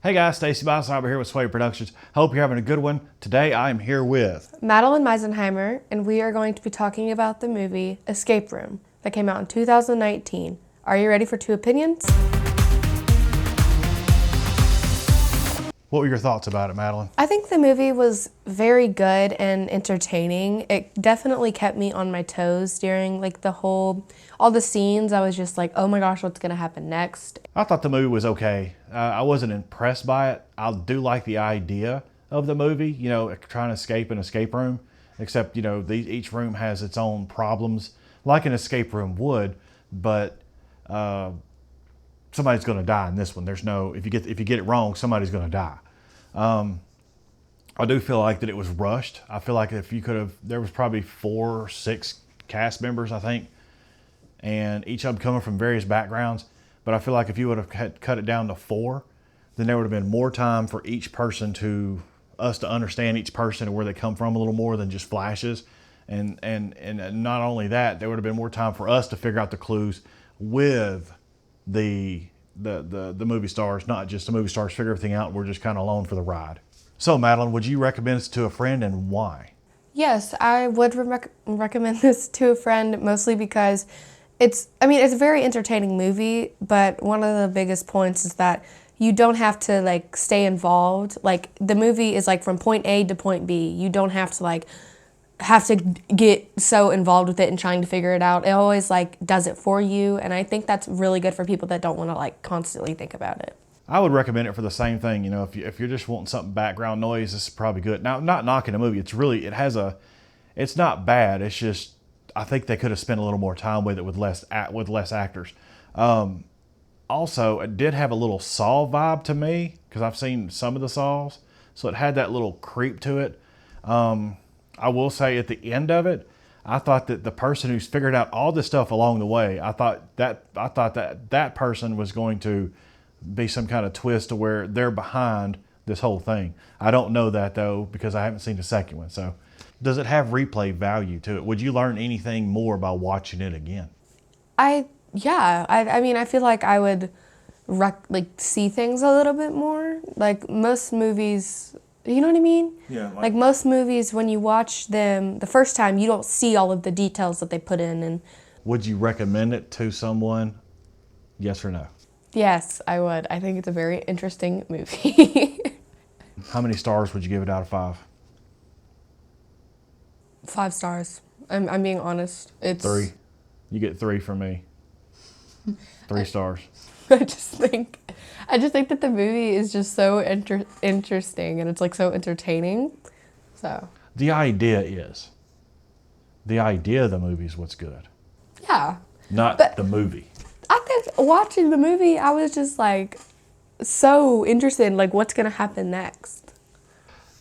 Hey guys, Stacy Misenheimer here with SWADE Productions. Hope you're having a good one. Today I am here with Madeline Misenheimer, and we are going to be talking about the movie Escape Room that came out in 2019. Are you ready for two opinions? What were your thoughts about it, Madeline? I think the movie was very good and entertaining. It definitely kept me on my toes during all the scenes. I was just like, oh my gosh, what's gonna happen next? I thought the movie was okay. I wasn't impressed by it. I do like the idea of the movie, trying to escape an escape room, except, each room has its own problems, like an escape room would, but somebody's going to die in this one. There's no, if you get it wrong, somebody's going to die. I do feel like that it was rushed. I feel like if you could have, there was probably 4 or 6 cast members, I think, and each of them coming from various backgrounds. But I feel like if you would have cut it down to 4, then there would have been more time for each person to understand each person and where they come from a little more than just flashes. And not only that, there would have been more time for us to figure out the clues with the movie stars, not just the movie stars figure everything out. We're just kind of along for the ride. So Madeline, would you recommend this to a friend, and why? Yes, I would recommend this to a friend, mostly because it's a very entertaining movie, but one of the biggest points is that you don't have to stay involved. The movie is from point A to point B. You don't have to get so involved with it and trying to figure it out. It always does it for you, and I think that's really good for people that don't want to constantly think about it. I would recommend it for the same thing. If you're just wanting something background noise, this is probably good. Now, not knocking the movie. It's not bad. It's just, I think they could have spent a little more time with it with less actors. Also, it did have a little Saw vibe to me, because I've seen some of the Saws, so it had that little creep to it. I will say at the end of it, I thought that the person who's figured out all this stuff along the way, I thought that person was going to be some kind of twist to where they're behind this whole thing. I don't know that though, because I haven't seen the second one. So does it have replay value to it? Would you learn anything more by watching it again? I feel like I would see things a little bit more. Most movies, you know what I mean? Yeah. Most movies, when you watch them the first time, you don't see all of the details that they put in. And would you recommend it to someone? Yes or no? Yes, I would. I think it's a very interesting movie. How many stars would you give it out of 5? 5 stars. I'm being honest. It's 3. You get 3 from me. 3 stars. I just think that the movie is just so interesting, and it's so entertaining. So the idea of the movie is what's good. Yeah. Not the movie. I think watching the movie, I was just so interested in what's gonna happen next.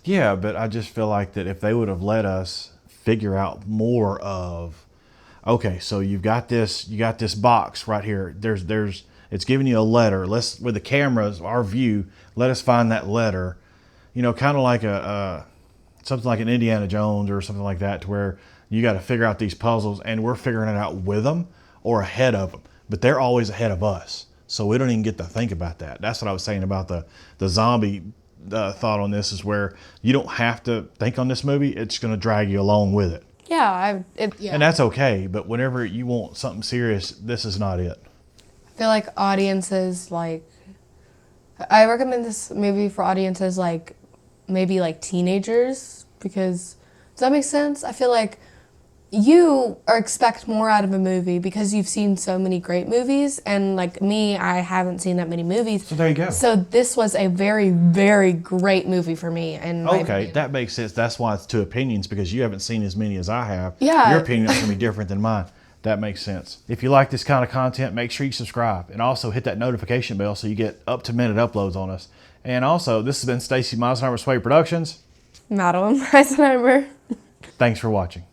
Yeah, but I just feel like that if they would have let us figure out more of, okay, so you got this box right here. It's giving you a letter. Let's, with the cameras, our view, let us find that letter. Kind of like something like an Indiana Jones or something like that, to where you got to figure out these puzzles, and we're figuring it out with them or ahead of them. But they're always ahead of us, so we don't even get to think about that. That's what I was saying about the zombie thought on this, is where you don't have to think on this movie. It's going to drag you along with it. Yeah, And that's okay, but whenever you want something serious, this is not it. I feel like audiences, I recommend this movie for audiences maybe teenagers, because, does that make sense? I feel like you expect more out of a movie because you've seen so many great movies, and me, I haven't seen that many movies. So there you go. So this was a very, very great movie for me. And okay, that makes sense. That's why it's 2 opinions, because you haven't seen as many as I have. Yeah. Your opinion is going to be different than mine. That makes sense. If you like this kind of content, make sure you subscribe, and also hit that notification bell so you get up-to-minute uploads on us. And also, this has been Stacy Misenheimer, SWADE Productions. Madeline Misenheimer. Thanks for watching.